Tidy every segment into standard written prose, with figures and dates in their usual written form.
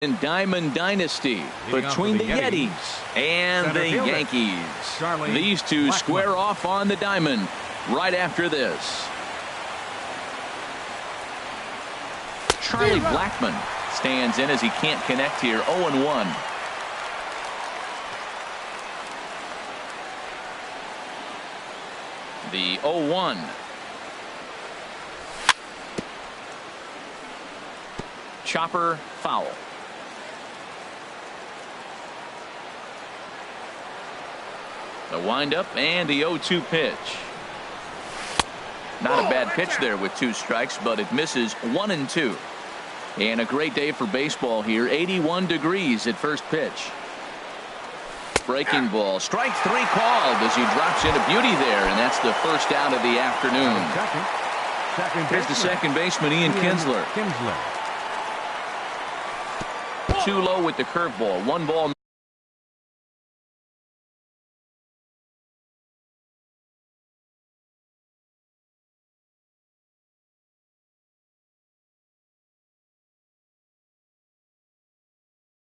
In Diamond Dynasty between the Yetis and the Yankees. These two square off on the diamond right after this. Charlie Blackmon stands in as he can't connect here. 0-1. The 0-1. Chopper foul. The windup and the 0-2 pitch. Not a bad pitch there with 2 strikes, but it misses 1-2. And a great day for baseball here. 81 degrees at first pitch. Breaking ball. Strike 3 called as he drops into beauty there, and that's the first out of the afternoon. Here's the second baseman, Ian Kinsler. Too low with the curveball. 1 ball.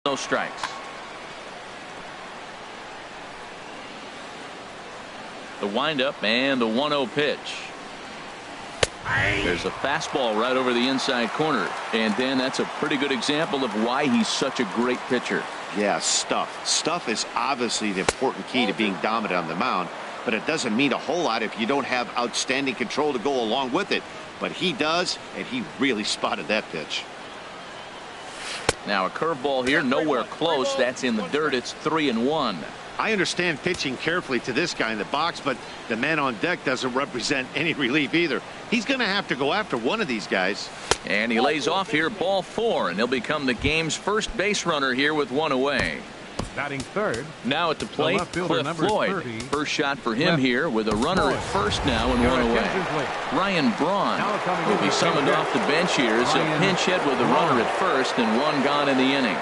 No strikes. The windup and the 1-0 pitch. There's a fastball right over the inside corner, and then that's a pretty good example of why he's such a great pitcher. Yeah, stuff is obviously the important key to being dominant on the mound, but it doesn't mean a whole lot if you don't have outstanding control to go along with it. But he does, and he really spotted that pitch. Now a curveball here, nowhere close. That's in the dirt. It's 3-1. I understand pitching carefully to this guy in the box, but the man on deck doesn't represent any relief either. He's going to have to go after one of these guys. And he lays off here, ball 4, and he'll become the game's first base runner here with 1 away. Batting third. Now at the plate, Cliff Floyd. 30, first shot for him here with a runner at first now and 1 away. Ryan Braun will be summoned off the bench here as a pinch hit with a runner at first and 1 gone in the inning.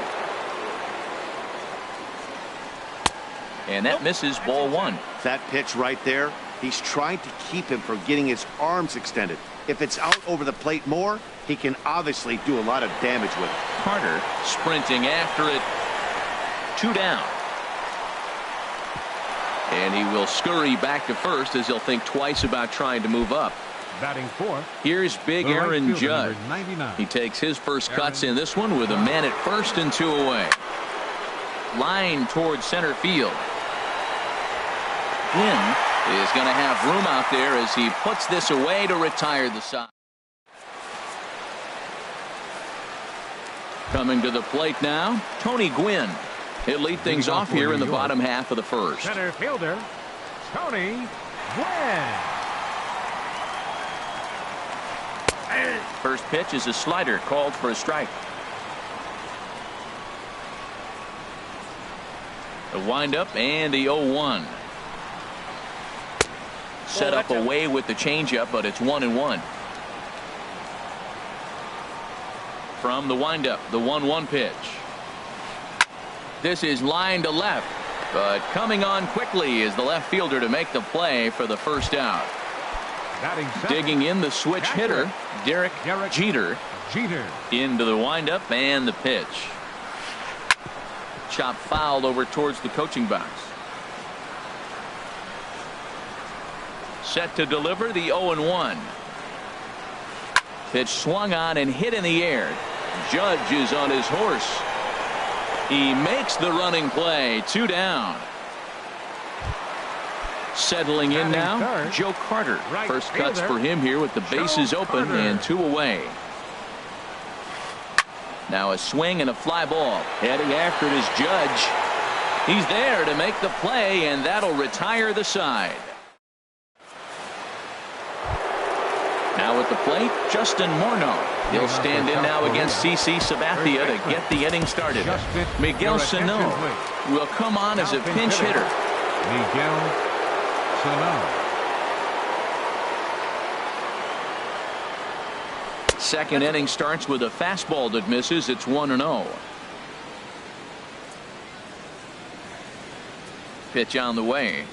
And that misses ball 1. That pitch right there, he's trying to keep him from getting his arms extended. If it's out over the plate more, he can obviously do a lot of damage with it. Carter sprinting after it. 2 down. And he will scurry back to first as he'll think twice about trying to move up. Batting 4th. Here's big Aaron Judge. He takes his first cuts in this one with a man at first and 2 away. Line towards center field. Gwynn is going to have room out there as he puts this away to retire the side. Coming to the plate now, Tony Gwynn. He'll lead things off here in the bottom half of the first. Center fielder, Tony Gwynn. First pitch is a slider called for a strike. The windup and the 0-1. Set up away with the changeup, but it's 1-1. From the windup, the 1-1 pitch. This is line to left, but coming on quickly is the left fielder to make the play for the first out. Digging in the switch hitter, Derek Jeter. Into the windup and the pitch. Chop fouled over towards the coaching box. Set to deliver the 0-1. Pitch swung on and hit in the air. Judge is on his horse. He makes the running play. 2 down. Settling in now, Joe Carter. First cuts for him here with the bases open and 2 away. Now a swing and a fly ball. Heading after it is Judge. He's there to make the play, and that'll retire the side. Now at the plate, Justin Morneau. He'll stand in now against CC Sabathia to get the inning started. Miguel Sano will come on as a pinch hitter. Miguel Sano. Second inning starts with a fastball that misses. It's 1-0. Pitch on the way.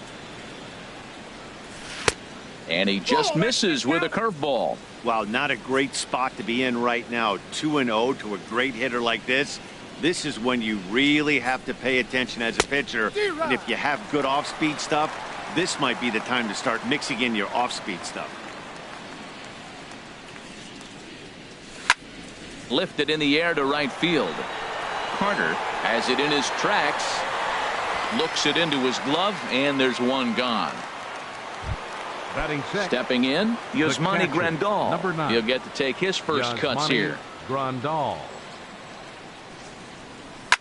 And he just misses with a curveball. Wow, not a great spot to be in right now. 2-0 to a great hitter like this. This is when you really have to pay attention as a pitcher. And if you have good off-speed stuff, this might be the time to start mixing in your off-speed stuff. Lifted in the air to right field. Carter has it in his tracks. Looks it into his glove, and there's one gone. Batting second. Stepping in, Yasmani Grandal. Number 9. He'll get to take his first cuts here. Grandal.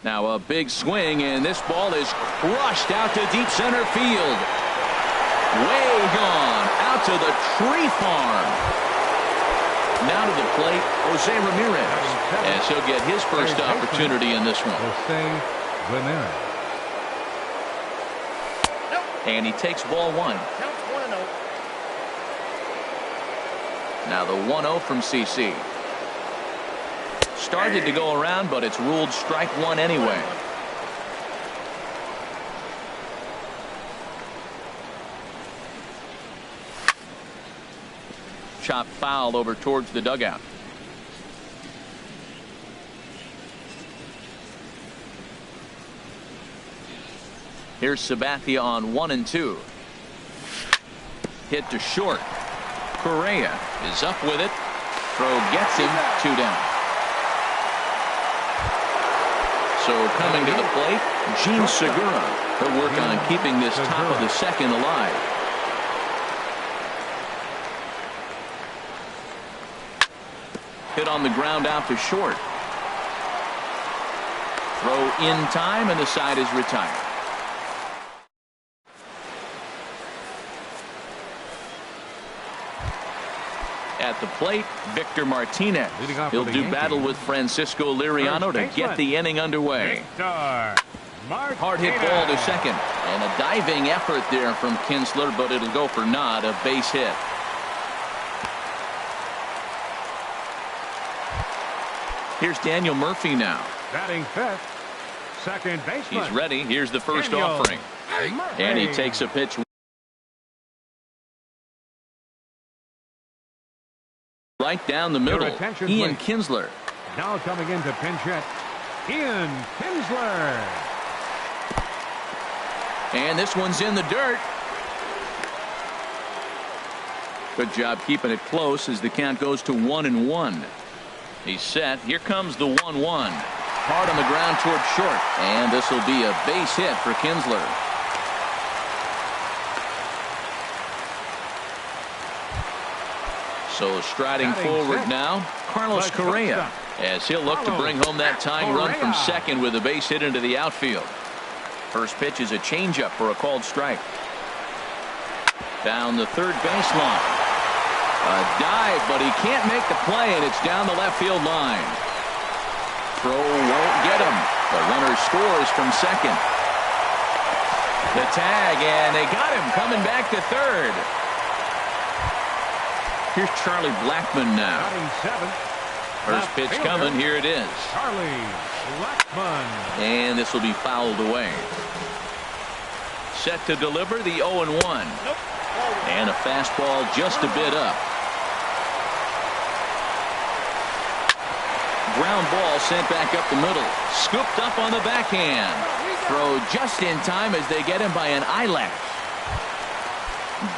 Now a big swing, and this ball is crushed out to deep center field. Way gone out to the tree farm. Now to the plate, Jose Ramirez, as he'll get his first opportunity in this one. Jose Ramirez. And he takes ball 1. Now the 1-0 from CC. Started to go around, but it's ruled strike 1 anyway. Chop foul over towards the dugout. Here's Sabathia on 1-2. Hit to short. Correa is up with it. Throw gets him. 2 down. So coming to the plate, Gene Segura. He'll work on keeping this top of the second alive. Hit on the ground out to short. Throw in time, and the side is retired. At the plate, Victor Martinez. He'll do battle with Francisco Liriano to get the inning underway. Hard hit ball to second. And a diving effort there from Kinsler, but it'll go for naught, a base hit. Here's Daniel Murphy now. Batting fifth. Second baseman. He's ready. Here's the first Daniel offering. Murphy. And he takes a pitch right down the middle. Ian Kinsler. Now coming in to pinch hit, Ian Kinsler. And this one's in the dirt. Good job keeping it close as the count goes to 1-1. He's set. Here comes the 1-1. Hard on the ground toward short. And this will be a base hit for Kinsler. So striding forward now, Carlos Correa, as he'll look to bring home that tying run from second with a base hit into the outfield. First pitch is a changeup for a called strike. Down the third baseline. A dive, but he can't make the play, and it's down the left field line. Throw won't get him. The runner scores from second. The tag, and they got him coming back to third. Here's Charlie Blackmon now. First pitch coming. Here it is. Charlie Blackmon. And this will be fouled away. Set to deliver the 0-1. And a fastball just a bit up. Ground ball sent back up the middle. Scooped up on the backhand. Throw just in time as they get him by an eyelash.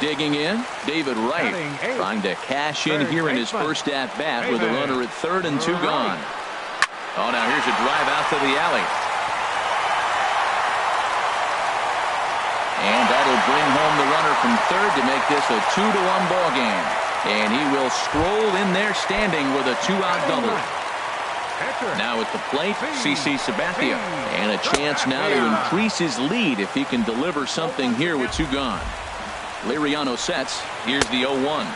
Digging in, David Wright trying to cash in here in his first at-bat with a runner at third and 2 gone. Oh, now here's a drive out to the alley. And that'll bring home the runner from third to make this a 2-1 ball game. And he will stroll in there standing with a 2-out double. Now at the plate, CC Sabathia. And a chance now to increase his lead if he can deliver something here with 2 gone. Liriano sets. Here's the 0-1.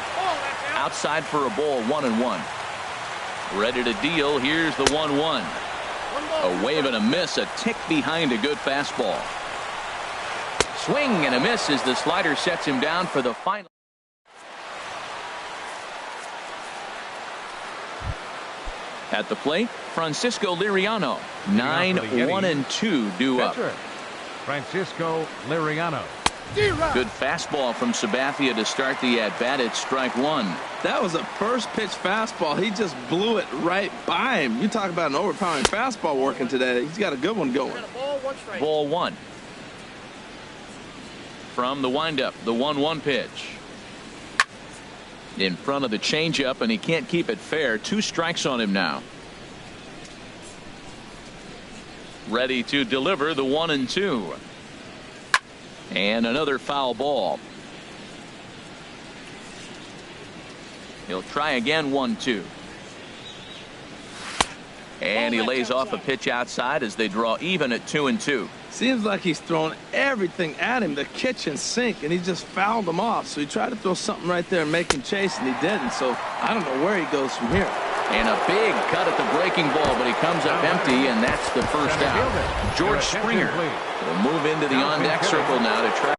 Outside for a ball, 1-1. Ready to deal. Here's the 1-1. A wave and a miss, a tick behind a good fastball. Swing and a miss as the slider sets him down for the final. At the plate, Francisco Liriano. 9-1-2 due up. Francisco Liriano. Good fastball from Sabathia to start the at-bat. It's strike one. That was a first pitch fastball. He just blew it right by him. You talk about an overpowering fastball working today. He's got a good one going. Ball one. From the windup, the 1-1 pitch. In front of the changeup, and he can't keep it fair. 2 strikes on him now. Ready to deliver the 1-2. And another foul ball. He'll try again. 1-2. And he lays off a pitch outside as they draw even at 2-2. Seems like he's throwing everything at him, the kitchen sink, and he just fouled him off. So he tried to throw something right there and make him chase, and he didn't. So I don't know where he goes from here. And a big cut at the breaking ball, but he comes up empty, and that's the first out. George Springer will move into the on-deck circle now to try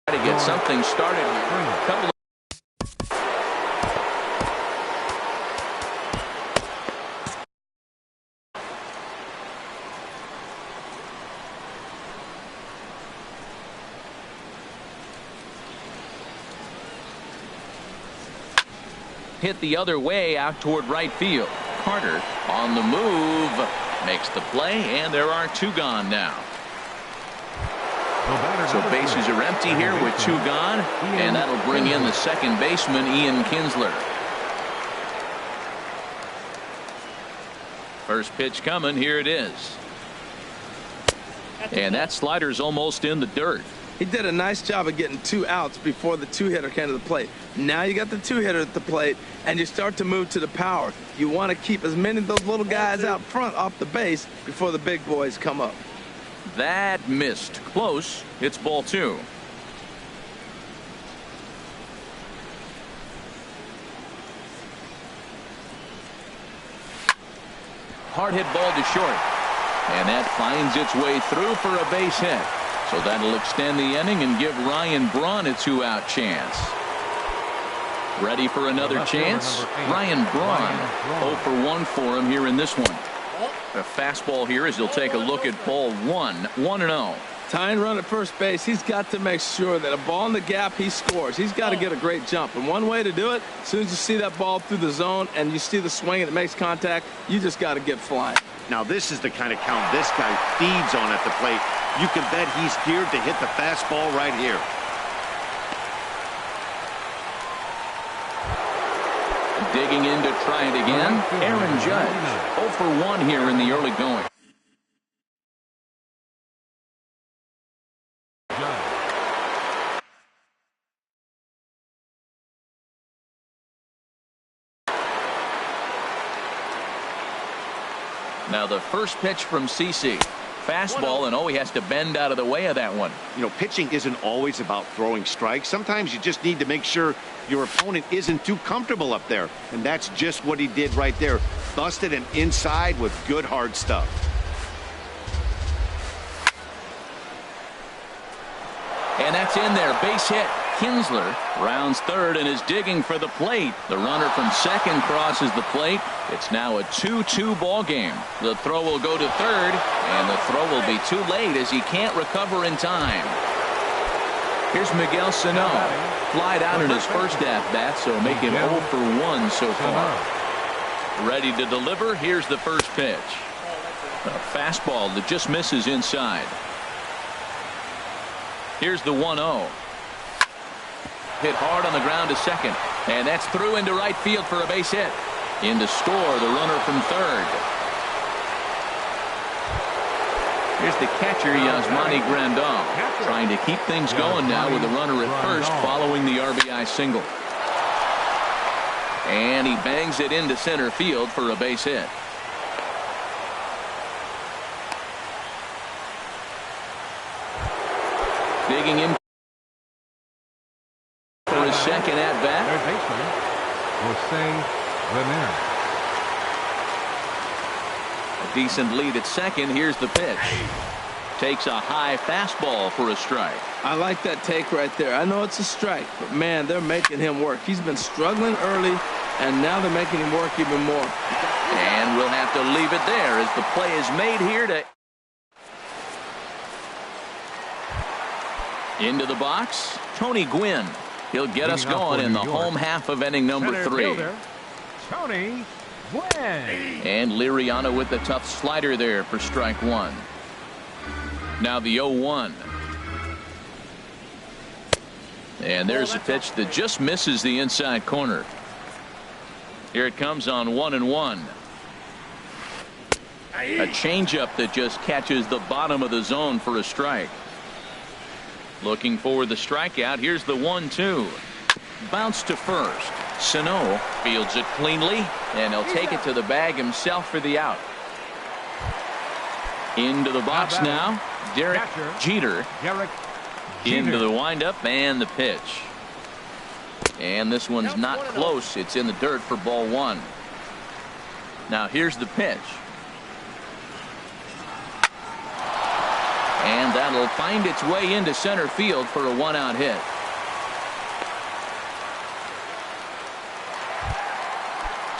to get something started here. Couple of hit the other way out toward right field. Carter on the move makes the play, and there are 2 gone now. So bases are empty here with 2 gone, and that'll bring in the second baseman, Ian Kinsler. First pitch coming. Here it is. And that slider's almost in the dirt. He did a nice job of getting 2 outs before the 2-hitter came to the plate. Now you got the 2-hitter at the plate, and you start to move to the power. You want to keep as many of those little guys out front off the base before the big boys come up. That missed. Close. It's ball 2. Hard hit ball to short. And that finds its way through for a base hit. So that'll extend the inning and give Ryan Braun a 2-out chance. Ready for another chance? Ryan Braun. 0 for 1 for him here in this one. A fastball here as he'll take a look at ball 1. 1-0. Tying run at first base, he's got to make sure that a ball in the gap, he scores. He's got to get a great jump. And one way to do it, as soon as you see that ball through the zone and you see the swing and it makes contact, you just got to get flying. Now this is the kind of count this guy feeds on at the plate. You can bet he's geared to hit the fastball right here. Digging in to try it again, Aaron Judge. 0 for 1 here in the early going. Now the first pitch from CC. Fastball, and he has to bend out of the way of that one. You know, pitching isn't always about throwing strikes. Sometimes you just need to make sure your opponent isn't too comfortable up there. And that's just what he did right there. Busted him inside with good hard stuff. And that's in there. Base hit. Kinsler rounds third and is digging for the plate. The runner from second crosses the plate. It's now a 2-2 ball game. The throw will go to third, and the throw will be too late as he can't recover in time. Here's Miguel Sano. Flied out in his first at-bat, so make him 0 for 1 so far. Ready to deliver. Here's the first pitch. A fastball that just misses inside. Here's the 1-0. Hit hard on the ground to second, and that's through into right field for a base hit. In to score the runner from third. Here's the catcher, Yasmani Grandal, trying to keep things going now with the runner at first following the RBI single. And he bangs it into center field for a base hit. Digging in for his second at bat. A decent lead at second. Here's the pitch. Takes a high fastball for a strike. I like that take right there. I know it's a strike, but man, they're making him work. He's been struggling early, and now they're making him work even more. And we'll have to leave it there as the play is made here to into the box. Tony Gwynn. He'll get us going in the home half of inning number 3. Fielder, Tony Gwynn. And Liriano with the tough slider there for strike 1. Now the 0-1. And there's a pitch that just misses the inside corner. Here it comes on 1-1. A changeup that just catches the bottom of the zone for a strike. Looking for the strikeout. Here's the 1-2. Bounce to first. Sano fields it cleanly, and he'll take it to the bag himself for the out. Into the box now. Derek Jeter. Into the windup and the pitch. And this one's not close. It's in the dirt for ball 1. Now here's the pitch. And that'll find its way into center field for a 1-out hit.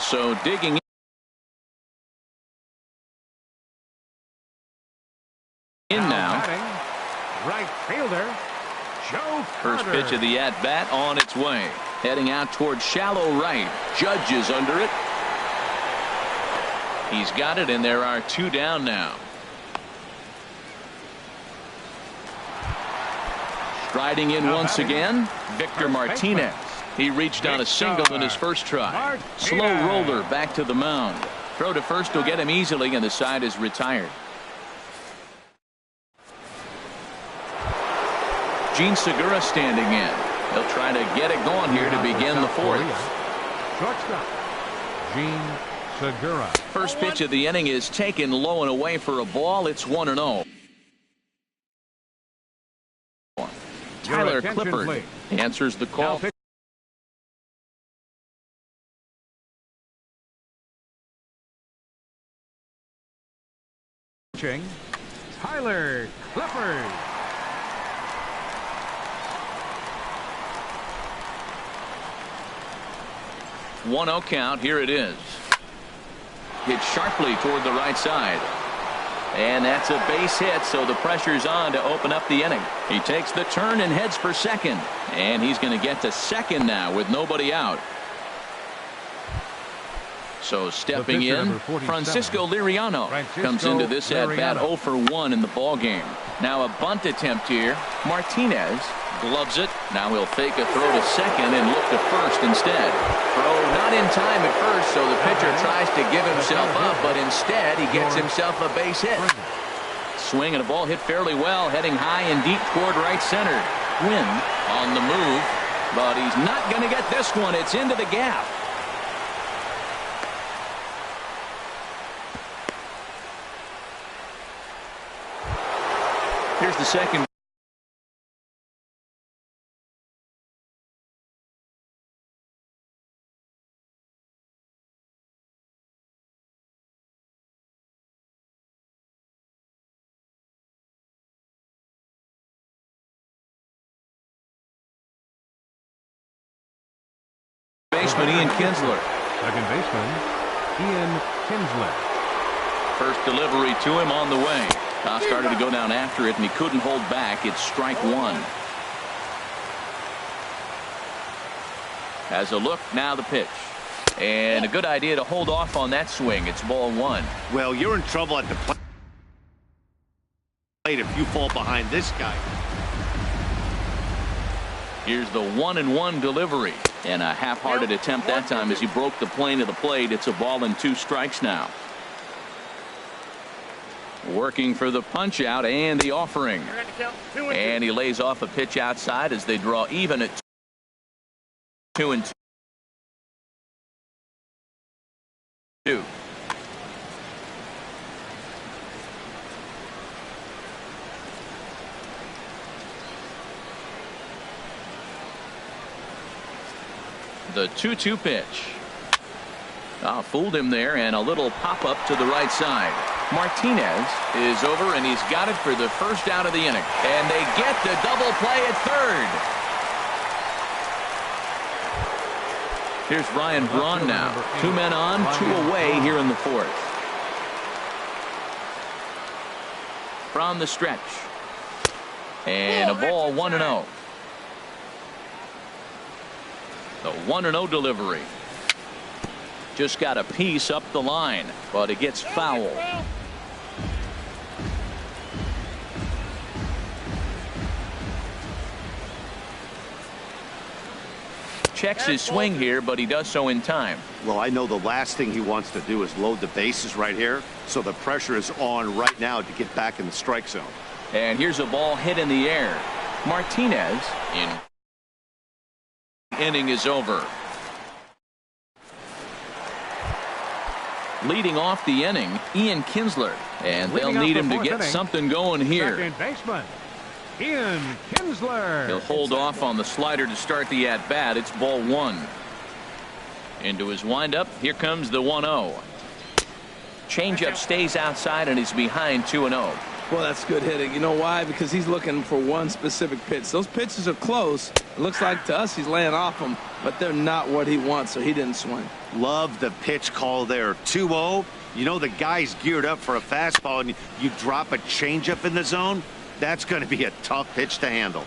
So digging in now. Right fielder, Joe First Carter. pitch of the at-bat on its way. Heading out towards shallow right. Judge is under it. He's got it, and there are 2 down now. Striding in once again, Victor Martinez. He reached on a single in his first try. Slow roller back to the mound. Throw to first will get him easily, and the side is retired. Gene Segura standing in. He'll try to get it going here to begin the 4th. Shortstop, Gene Segura. First pitch of the inning is taken low and away for a ball. It's 1-0. Tyler Clippard answers the call. Tyler Clippard. One 1-0 count. Here it is. Hit sharply toward the right side. And that's a base hit, so the pressure's on to open up the inning. He takes the turn and heads for second. And he's going to get to second now with nobody out. So stepping in, Francisco Liriano comes into this at-bat 0 for 1 in the ballgame. Now a bunt attempt here. Martinez gloves it. Now he'll fake a throw to second and look to first instead. Throw not in time at first, so the pitcher tries to give himself up, but instead he gets himself a base hit. Swing and a ball hit fairly well, heading high and deep toward right center. Gwynn on the move, but he's not going to get this one. It's into the gap. Here's the second. Baseman Ian Kinsler. Second baseman Ian Kinsler. First delivery to him on the way. Started to go down after it, and he couldn't hold back. It's strike 1. Has a look, now the pitch. And a good idea to hold off on that swing. It's ball 1. Well, you're in trouble at the plate if you fall behind this guy. Here's the 1-1 delivery. And a half-hearted attempt that time as he broke the plane of the plate. It's a ball and 2 strikes now. Working for the punch out and the offering. And he lays off a pitch outside as they draw even at 2-2. The 2-2 pitch. Fooled him there, and a little pop up to the right side. Martinez is over, and he's got it for the first out of the inning. And they get the double play at third. Here's Ryan Braun now. 2 men on, 2 away here in the fourth. From the stretch. And a ball 1-0. The 1-0 delivery. Just got a piece up the line, but it gets foul. Checks his swing here, but he does so in time. Well, I know the last thing he wants to do is load the bases right here, so the pressure is on right now to get back in the strike zone. And here's a ball hit in the air. Martinez in. Inning is over. Leading off the inning, Ian Kinsler, and they'll need him to get something going here. Second baseman, Ian Kinsler. He'll hold off on the slider to start the at-bat. It's ball 1. Into his windup. Here comes the 1-0. Changeup stays outside, and he's behind 2-0. Well, that's good hitting. You know why? Because he's looking for one specific pitch. Those pitches are close. It looks like to us he's laying off them, but they're not what he wants, so he didn't swing. Love the pitch call there. 2-0. You know the guy's geared up for a fastball, and you drop a changeup in the zone. That's going to be a tough pitch to handle.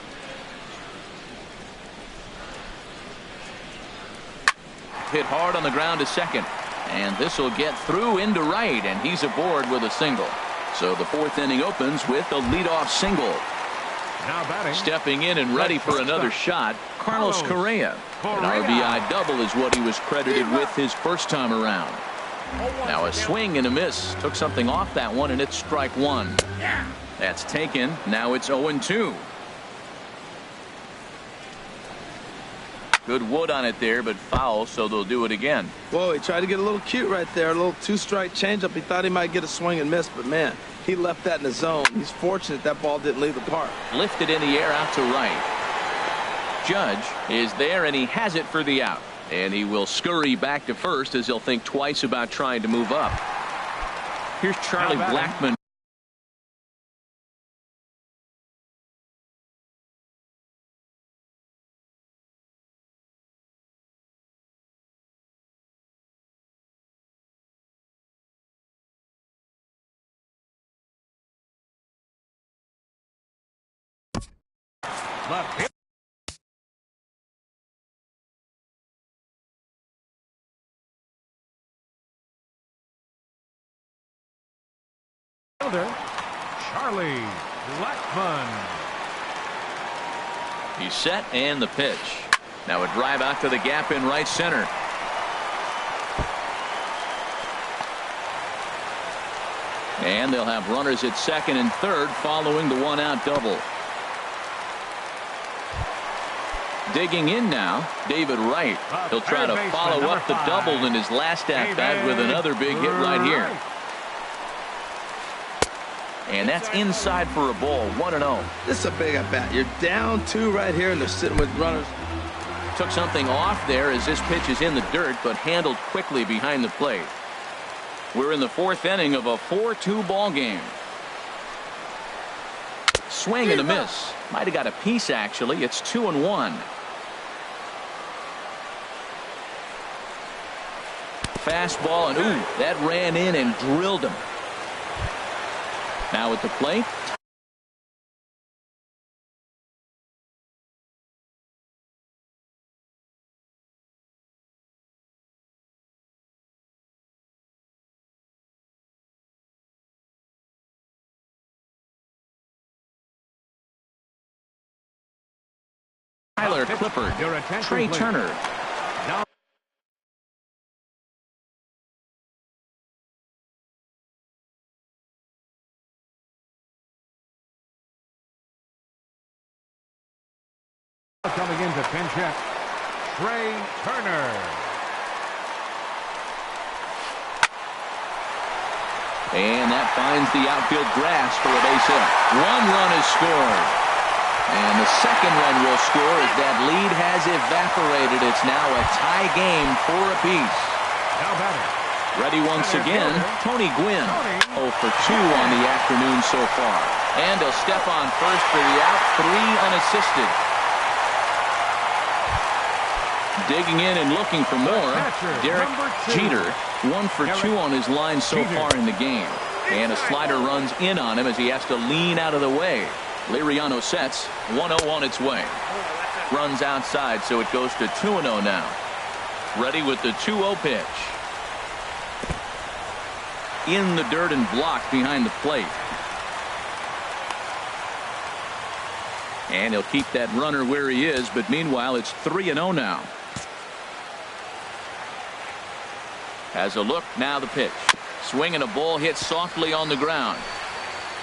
Hit hard on the ground to second, and this will get through into right, and he's aboard with a single. So the fourth inning opens with a leadoff single. Now batting. Stepping in and ready for another shot, Carlos Correa. An RBI double is what he was credited with his first time around. Now a swing and a miss. Took something off that one, and it's strike 1. That's taken. Now it's 0-2. Good wood on it there, but foul, so they'll do it again. Whoa, he tried to get a little cute right there. A little 2-strike changeup. He thought he might get a swing and miss, but man, he left that in the zone. He's fortunate that ball didn't leave the park. Lifted in the air out to right. Judge is there, and he has it for the out. And he will scurry back to first as he'll think twice about trying to move up. Here's Charlie Blackmon. Left. Charlie Blackmon. He's set, and the pitch. Now a drive out to the gap in right center. And they'll have runners at second and third following the 1-out double. Digging in now, David Wright. He'll try to follow up the double in his last at-bat with another big hit right here. And that's inside for a ball, 1-0. This is a big at-bat. You're down 2 right here, and they're sitting with runners. Took something off there as this pitch is in the dirt, but handled quickly behind the plate. We're in the fourth inning of a 4-2 ball game. Swing and a miss. Might have got a piece, actually. It's 2-1. Fastball, and ooh, that ran in and drilled him. Now at the plate. Tyler Clippard, Trey Turner. Coming in to pinch hit, Trey Turner. And that finds the outfield grass for a base hit. 1 run is scored. And the second run will score as that lead has evaporated. It's now a tie game, 4 apiece. Now batting, Ready once again, Tony Gwynn. 0 for 2 on the afternoon so far. And he'll step on first for the out, 3 unassisted. Digging in and looking for more, Derek Jeter. 1 for 2 on his line so far in the game. And a slider runs in on him as he has to lean out of the way. Liriano sets, 1-0 on its way. Runs outside, so it goes to 2-0 now. Ready with the 2-0 pitch. In the dirt and blocked behind the plate. And he'll keep that runner where he is, but meanwhile it's 3-0 now. Has a look, now the pitch. Swing and a ball hit softly on the ground.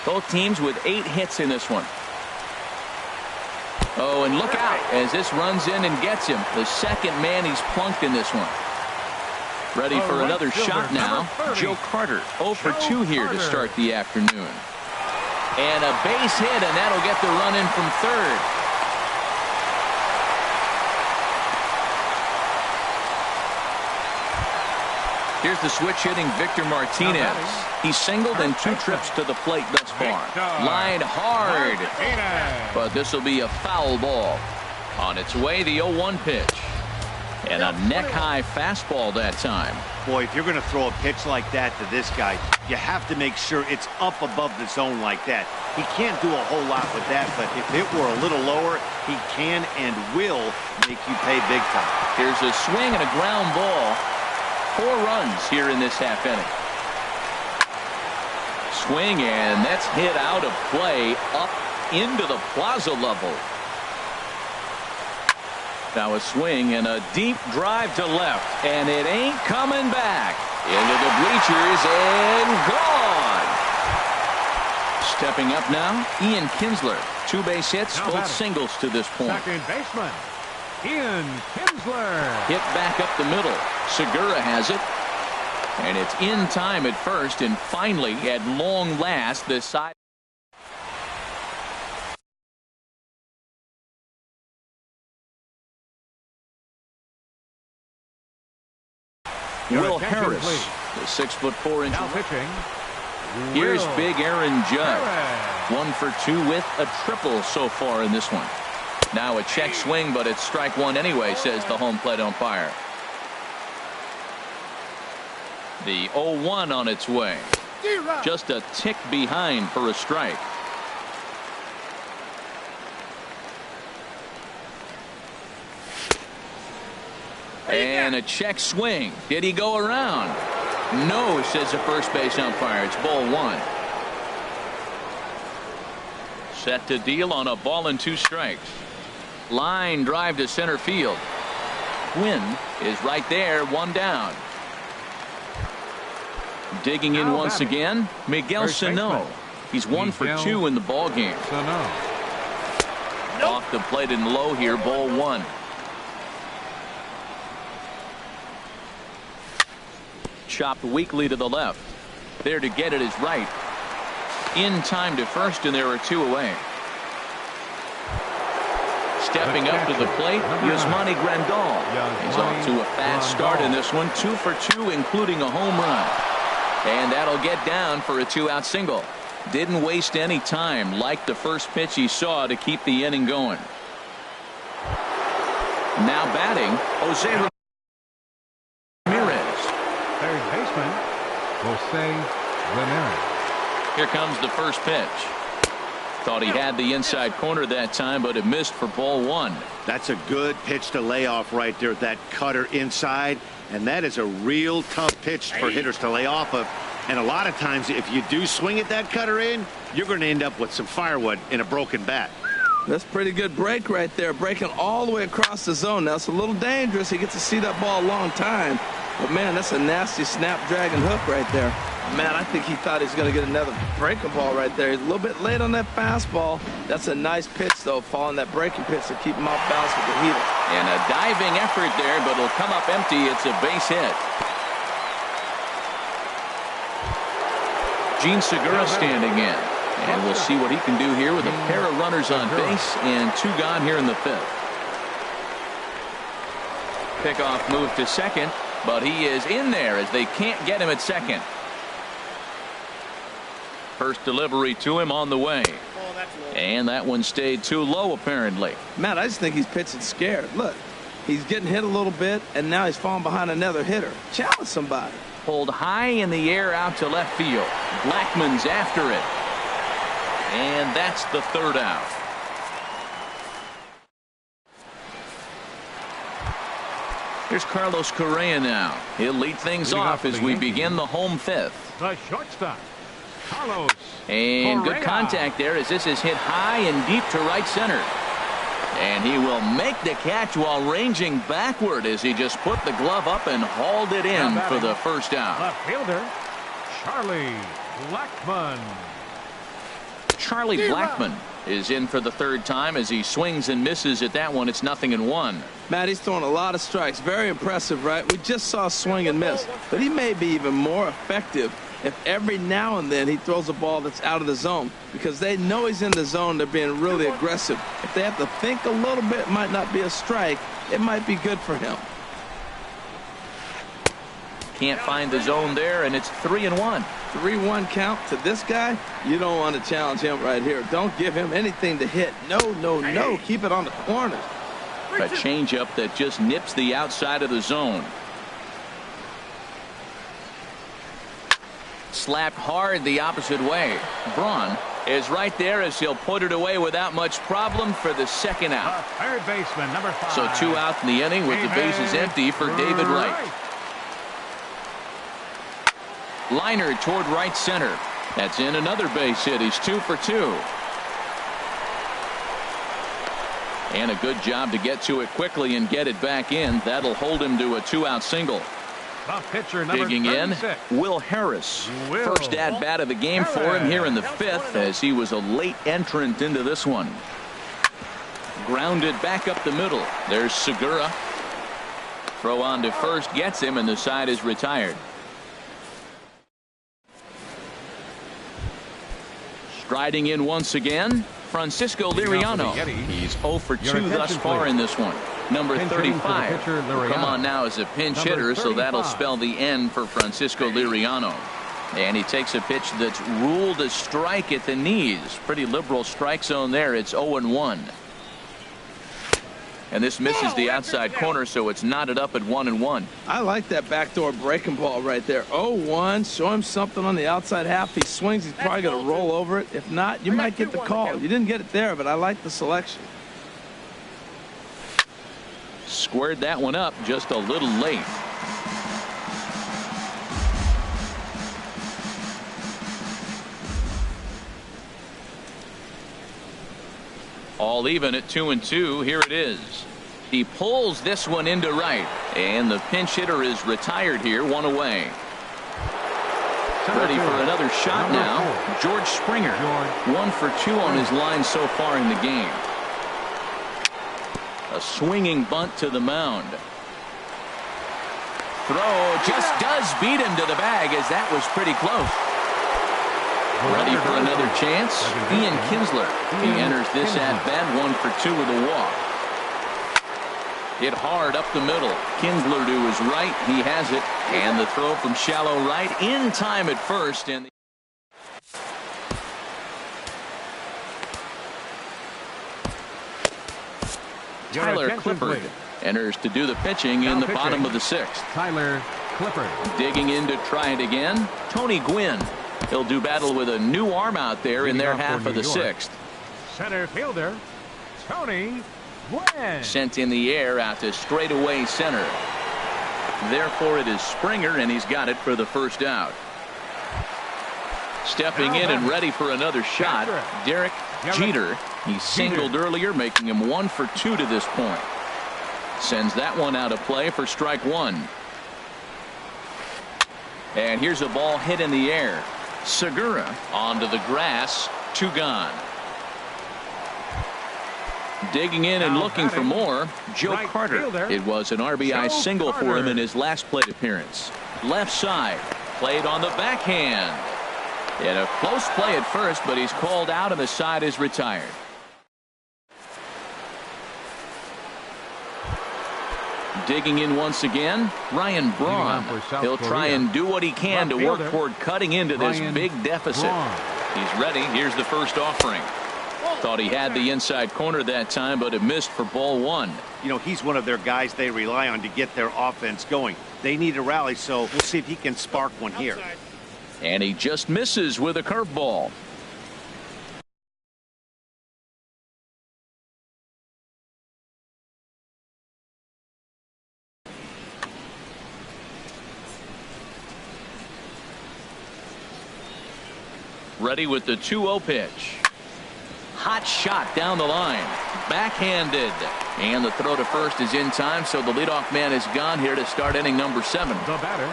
Both teams with 8 hits in this one. Oh, and look out as this runs in and gets him. The second man he's plunked in this one. Ready for another shot now. Joe Carter, 0 for 2 here to start the afternoon. And a base hit, and that'll get the run in from third. Here's the switch hitting Victor Martinez. He's singled and 2 trips to the plate thus far. Line hard. But this will be a foul ball. On its way, the 0-1 pitch. And a neck-high fastball that time. Boy, if you're going to throw a pitch like that to this guy, you have to make sure it's up above the zone like that. He can't do a whole lot with that, but if it were a little lower, he can and will make you pay big time. Here's a swing and a ground ball. 4 runs here in this half inning. Swing, and that's hit out of play up into the plaza level. Now a swing and a deep drive to left, and it ain't coming back. Into the bleachers and gone. Stepping up now, Ian Kinsler. 2 base hits, both singles to this point. Second baseman, Ian Kinsler. Hit back up the middle. Segura has it. And it's in time at first, and finally, at long last, the side. Will Harris, the 6'4" Now pitching. Here's big Aaron Judge. 1 for 2 with a triple so far in this one. Now a check swing, but it's strike 1 anyway, says the home plate umpire. The 0-1 on its way. Just a tick behind for a strike. And a check swing. Did he go around? No, says the first base umpire. It's ball 1. Set to deal on a ball and 2 strikes. Line drive to center field. Quinn is right there, 1 down. Digging in once again, Miguel Sano. He's 1 for 2 in the ball game. Off the plate and low here, ball 1. Chopped weakly to the left. There to get it is right. In time to first, and there are 2 away. Stepping up to the plate, Yasmani Grandal. He's off to a fast start in this one. 2 for 2, including a home run. And that'll get down for a 2-out single. Didn't waste any time, like the first pitch he saw, to keep the inning going. Now batting, Jose Ramirez. Third baseman, Jose Ramirez. Here comes the first pitch. Thought he had the inside corner that time, but it missed for ball 1. That's a good pitch to lay off right there, that cutter inside. And that is a real tough pitch for hitters to lay off of. And a lot of times, if you do swing at that cutter in, you're going to end up with some firewood in a broken bat. That's pretty good break right there, breaking all the way across the zone. Now, it's a little dangerous. He gets to see that ball a long time. But, man, that's a nasty snap-dragon hook right there. Man, I think he thought he was going to get another breaking ball right there. He's a little bit late on that fastball. That's a nice pitch, though, following that breaking pitch to keep him off balance with the heater. And a diving effort there, but it'll come up empty. It's a base hit. Gene Segura standing in. And we'll see what he can do here with a pair of runners on base and 2 gone here in the 5th. Pickoff move to second. but he is in there as they can't get him at second. First delivery to him on the way. And that one stayed too low, apparently. Matt, I just think he's pitching scared. Look, he's getting hit a little bit, and now he's falling behind another hitter. Challenge somebody. Pulled high in the air out to left field. Blackmon's after it. And that's the third out. Here's Carlos Correa now. He'll lead things off as we begin the home fifth. The shortstop, Carlos And Correa. good contact there as this is hit high and deep to right center. And he will make the catch while ranging backward as he just put the glove up and hauled it in for the first out. Left fielder, Charlie Blackmon. Charlie Blackmon is in for the third time as he swings and misses at that one. It's 0-1. Matt, he's throwing a lot of strikes. Very impressive, right? We just saw swing and miss, but he may be even more effective if every now and then he throws a ball that's out of the zone, because they know he's in the zone. They're being really aggressive. If they have to think a little bit, it might not be a strike. It might be good for him. Can't find the zone there, and it's 3-1. 3-1 count to this guy. You don't want to challenge him right here. Don't give him anything to hit. No, no, no. Keep it on the corner. A changeup that just nips the outside of the zone. Slapped hard the opposite way. Braun is right there as he'll put it away without much problem for the second out. Third baseman, number 5. So 2 out in the inning with the bases empty for David Wright. Liner toward right center. That's in another base hit. He's 2 for 2. And a good job to get to it quickly and get it back in. That'll hold him to a 2-out single. The pitcher, number Digging 36. in, Will Harris. First at bat of the game for him here in the fifth, as he was a late entrant into this one. Grounded back up the middle. There's Segura. Throw on to first gets him, and the side is retired. Striding in once again, Francisco Liriano. He's 0 for 2 thus far in this one. Number 35 come on now as a pinch hitter, so that'll spell the end for Francisco Liriano. And he takes a pitch that's ruled a strike at the knees. Pretty liberal strike zone there. It's 0-1. And this misses the outside corner, so it's knotted up at 1-1. I like that backdoor breaking ball right there. 0-1. Show him something on the outside half. He swings, he's probably going to roll over it. If not, you might get the call. You didn't get it there, but I like the selection. Squared that one up just a little late. All even at 2-2. Here it is. He pulls this one into right, and the pinch hitter is retired here, 1 away. Ready for another shot now. George Springer, 1 for 2 on his line so far in the game. A swinging bunt to the mound. Throw just does beat him to the bag, as that was pretty close. Ready for another chance. Ian Kinsler. He enters this at bat 1 for 2 with a walk. Hit hard up the middle. Kinsler to his right. He has it. And the throw from shallow right in time at first. And Tyler Clippard enters to do the pitching in the bottom of the 6th. Tyler Clippard. Digging in to try it again. Tony Gwynn. He'll do battle with a new arm out there in their half of the 6th. Center fielder, Tony Gwynn. Sent in the air out to straightaway center. Therefore, it is Springer, and he's got it for the first out. Stepping in and ready for another shot, Derek Jeter. He singled earlier, making him 1 for 2 to this point. Sends that one out of play for strike 1. And here's a ball hit in the air. Segura onto the grass. 2 gone. Digging in and looking for more, Joe Carter. It was an RBI single for him in his last plate appearance. Left side, played on the backhand. In a close play at first, but he's called out and the side is retired. Digging in once again, Ryan Braun. He'll try and do what he can to work toward cutting into this big deficit. He's ready. Here's the first offering. Thought he had the inside corner that time, but it missed for ball one. You know, he's one of their guys they rely on to get their offense going. They need a rally, so we'll see if he can spark one here. And he just misses with a curveball. Ready with the 2-0 pitch. Hot shot down the line. Backhanded. And the throw to first is in time, so the leadoff man is gone here to start inning number 7. The batter,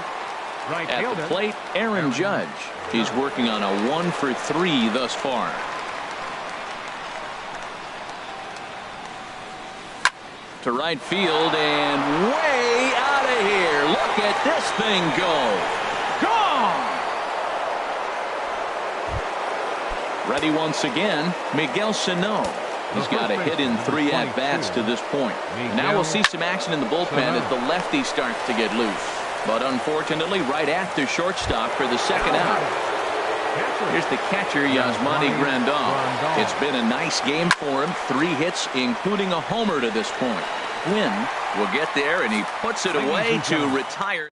right At fielder, the plate, Aaron Judge. He's working on a 1-for-3 thus far. To right field and way out of here. Look at this thing go. Gone! Ready once again, Miguel Sano. He's got a hit in 3 at-bats to this point. Now we'll see some action in the bullpen as the lefty starts to get loose. But unfortunately, right at the shortstop for the second out. Here's the catcher, Yasmani Grandal. It's been a nice game for him. 3 hits, including a homer to this point. Gwynn will get there, and he puts it away to retire.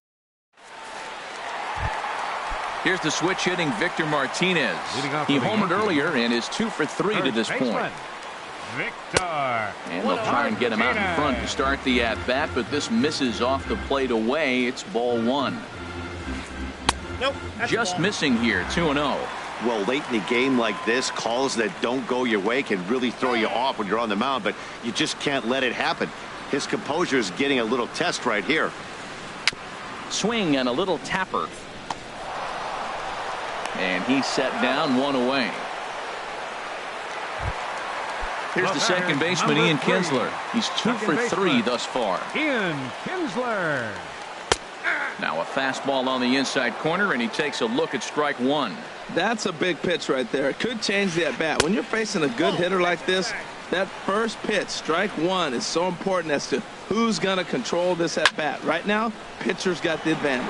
Here's the switch hitting Victor Martinez. He homered earlier and is 2-for-3 to this point. Victor. And they'll try and get him out in front to start the at-bat, but this misses off the plate away. It's ball 1. Nope. Just missing here, 2-0. Well, late in the game like this, calls that don't go your way can really throw you off when you're on the mound, but you just can't let it happen. His composure is getting a little test right here. Swing and a little tapper. And he's set down, 1 away. Here's the second baseman, Ian Kinsler. He's 2-for-3 thus far. Ian Kinsler. Now a fastball on the inside corner, and he takes a look at strike 1. That's a big pitch right there. It could change the at-bat. When you're facing a good hitter like this, that first pitch, strike 1, is so important as to who's going to control this at-bat. Right now, pitcher's got the advantage.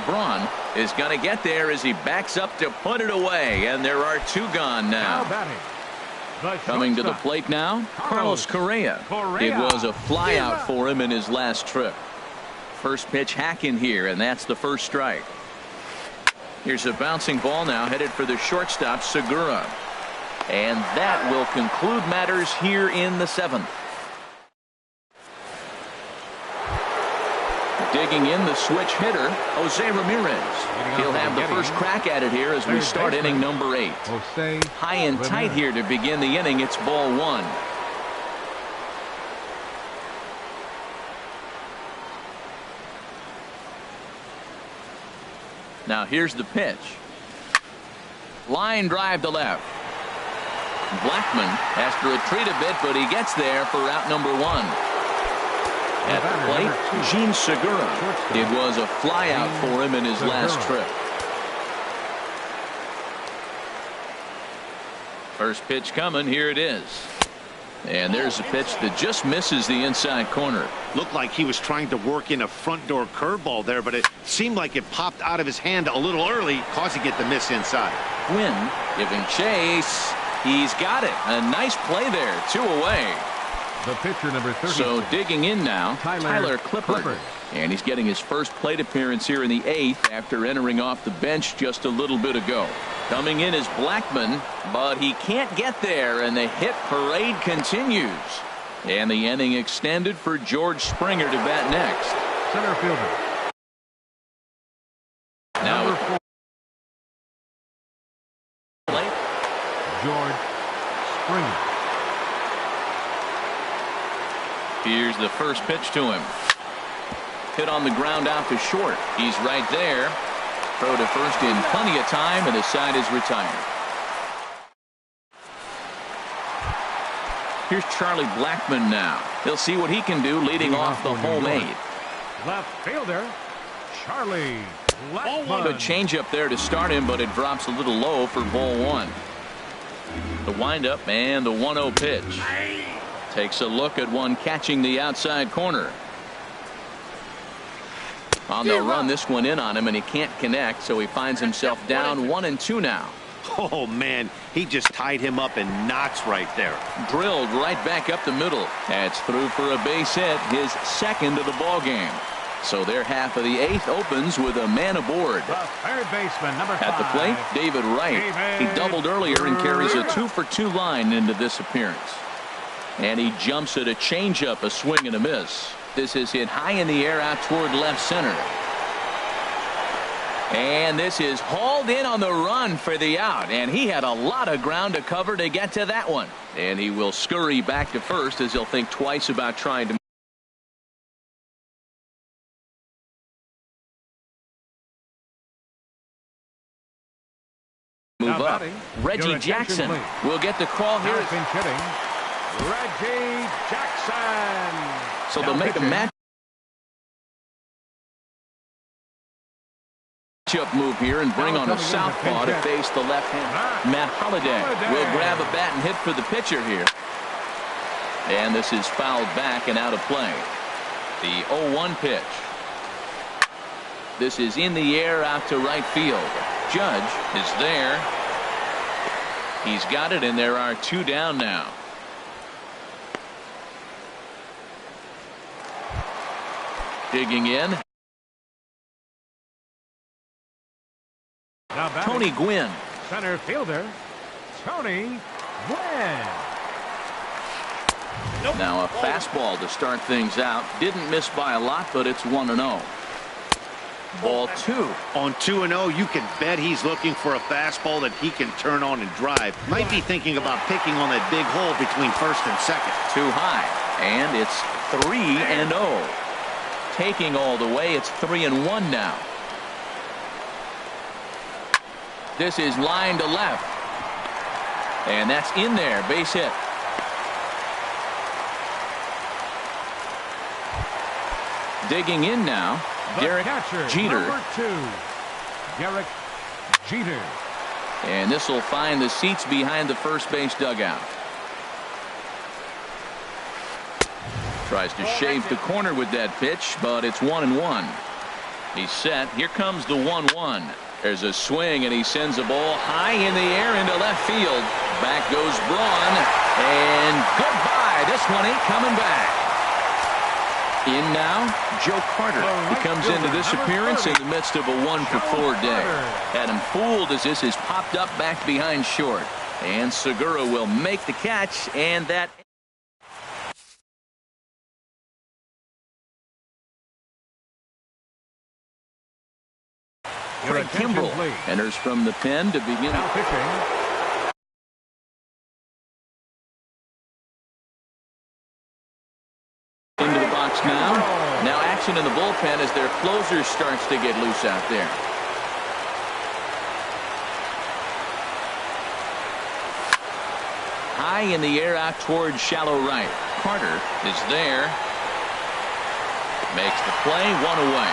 Braun is going to get there as he backs up to put it away, and there are 2 gone now. Coming to the plate now, Carlos Correa. It was a flyout for him in his last trip. First pitch hack in here, and that's the first strike. Here's a bouncing ball now headed for the shortstop, Segura. And that will conclude matters here in the 7th. Digging in the switch hitter, Jose Ramirez. He'll have the first crack at it here as we start inning number 8. High and tight here to begin the inning. It's ball 1. Now here's the pitch. Line drive to left. Blackman has to retreat a bit, but he gets there for out number 1. At the plate, Gene Segura. It was a flyout for him in his last trip. First pitch coming. Here it is. And there's a pitch that just misses the inside corner. Looked like he was trying to work in a front door curveball there, but it seemed like it popped out of his hand a little early, causing it to miss inside. Gwynn giving chase. He's got it. A nice play there. 2 away. The pitcher, number 30. So digging in now, Tyler Clippard. And he's getting his first plate appearance here in the 8th after entering off the bench just a little bit ago. Coming in is Blackman, but he can't get there, and the hit parade continues. And the inning extended for George Springer to bat next. Center fielder. Now number 4. George Springer. Here's the first pitch to him. Hit on the ground out to short. He's right there. Throw to first in plenty of time, and the side is retired. Here's Charlie Blackman now. He'll see what he can do leading off the home 8. Left fielder, Charlie Blackman. Good changeup there to start him, but it drops a little low for ball 1. The windup and the 1-0 pitch. Takes a look at one catching the outside corner. On the run, this one in on him, and he can't connect, so he finds himself down 1-2 now. Oh, man, he just tied him up in knots right there. Drilled right back up the middle. That's through for a base hit, his second of the ball game. So their half of the 8th opens with a man aboard. The third baseman, number 5. At the plate, David Wright. He doubled earlier and carries a 2-for-2 line into this appearance. And he jumps at a changeup, a swing and a miss. This is hit high in the air out toward left center. And this is hauled in on the run for the out. And he had a lot of ground to cover to get to that one. And he will scurry back to first as he'll think twice about trying to move up. Reggie Jackson will get the call here. Reggie Jackson. So they'll make a matchup move here and bring on a southpaw to face the left hand. Matt Holliday will grab a bat and hit for the pitcher here. And this is fouled back and out of play. The 0-1 pitch. This is in the air out to right field. Judge is there. He's got it, and there are 2 down now. Digging in. Tony Gwynn. Center fielder, Tony Gwynn. Now a fastball to start things out. Didn't miss by a lot, but it's 1-0. Ball 2. On 2-0, you can bet he's looking for a fastball that he can turn on and drive. Might be thinking about picking on that big hole between first and second. Too high. And it's 3-0. Taking all the way, it's 3-1 now. This is line to left. And that's in there. Base hit. Digging in now. Derek Jeter. Number 2, Derek Jeter. And this will find the seats behind the first base dugout. Tries to shave the corner with that pitch, but it's 1-1. He's set. Here comes the 1-1. There's a swing, and he sends a ball high in the air into left field. Back goes Braun, and goodbye. This one ain't coming back. In now, Joe Carter. He comes into this appearance in the midst of a 1-for-4 day. Had him fooled as this is popped up back behind short. And Segura will make the catch, and that Craig Kimbrell enters from the pen to begin. Now pitching. Into the box now. Now action in the bullpen as their closer starts to get loose out there. High in the air out towards shallow right. Carter is there. Makes the play, 1 away.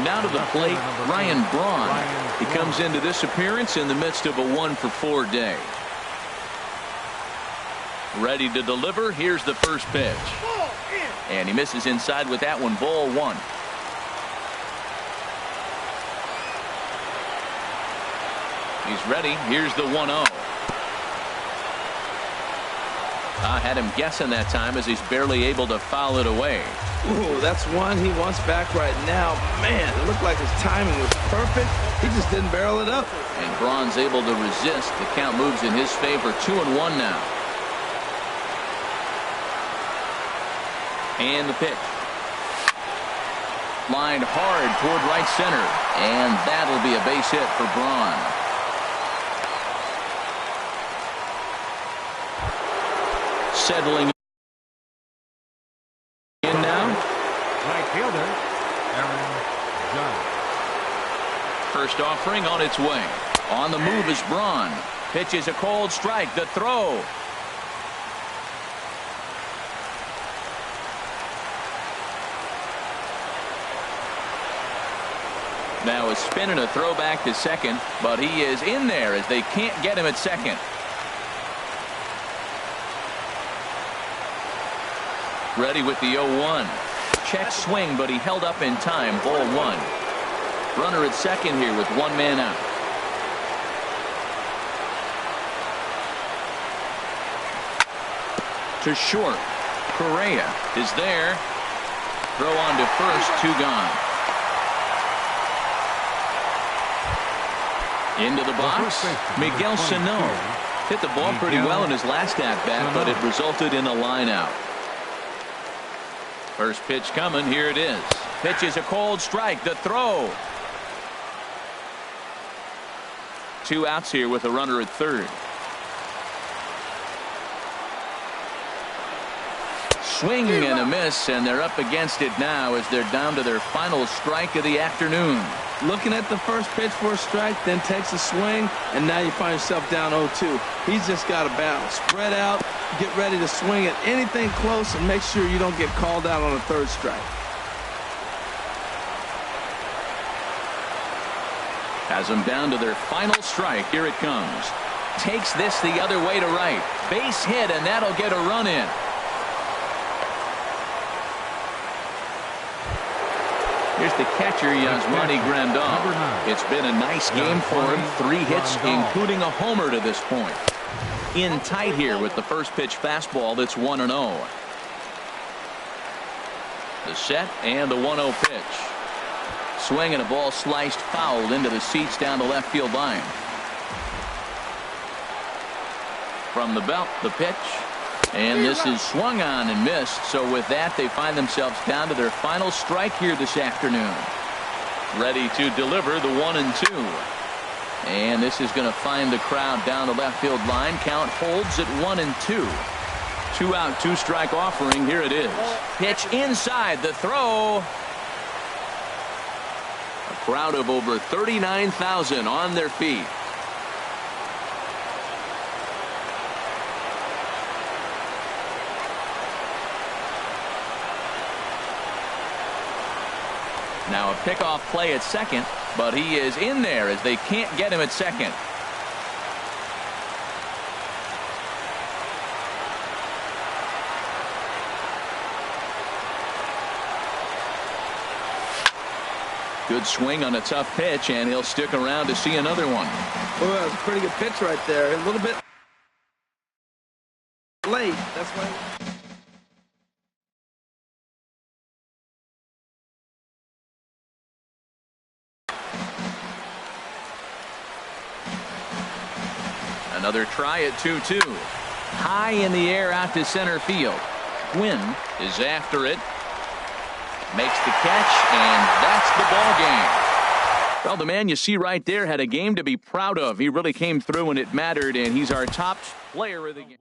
Now to the plate, Ryan Braun. He comes into this appearance in the midst of a 1-for-4 day. Ready to deliver. Here's the first pitch. And he misses inside with that one. Ball 1. He's ready. Here's the 1-0. I had him guessing that time as he's barely able to foul it away. Ooh, that's one he wants back right now. Man, it looked like his timing was perfect. He just didn't barrel it up. And Braun's able to resist. The count moves in his favor. 2-1 now. And the pitch. Lined hard toward right center. And that'll be a base hit for Braun. Settling in now. Right fielder, Aaron Judge. First offering on its way. On the move is Braun. Pitches a cold strike. The throw. Now a spin and a throw back to second, but he is in there as they can't get him at second. Ready with the 0-1. check swing, but he held up in time. Ball one. Runner at second here with one man out. To short. Correa is there. Throw on to first, two gone. Into the box, Miguel Sano hit the ball pretty well in his last at-bat, but it resulted in a line out. First pitch coming, here it is. Pitch is a cold strike, the throw. Two outs here with a runner at third. Swing and a miss, and they're up against it now as they're down to their final strike of the afternoon. Looking at the first pitch for a strike, then takes a swing, and now you find yourself down 0-2. He's just got to battle. Spread out, get ready to swing at anything close, and make sure you don't get called out on a third strike. Has them down to their final strike. Here it comes. Takes this the other way to right. Base hit, and that'll get a run in. Here's the catcher, Yasmani Grandal. It's been a nice game for him. 3 hits, including a homer to this point. In tight here with the first pitch fastball that's 1-0. The set and the 1-0 pitch. Swing and a ball sliced fouled into the seats down the left field line. From the belt, the pitch. And this is swung on and missed. So with that, they find themselves down to their final strike here this afternoon. Ready to deliver the 1-2. And this is going to find the crowd down the left field line. Count holds at 1-2. 2 out, 2 strike offering. Here it is. Pitch inside, the throw. A crowd of over 39,000 on their feet. Now a pickoff play at second, but he is in there as they can't get him at second. Good swing on a tough pitch, and he'll stick around to see another one. Oh, that was a pretty good pitch right there. A little bit late. That's why. Another try at 2-2. High in the air out to center field. Gwynn is after it. Makes the catch, and that's the ball game. Well, the man you see right there had a game to be proud of. He really came through when it mattered, and he's our top player of the game.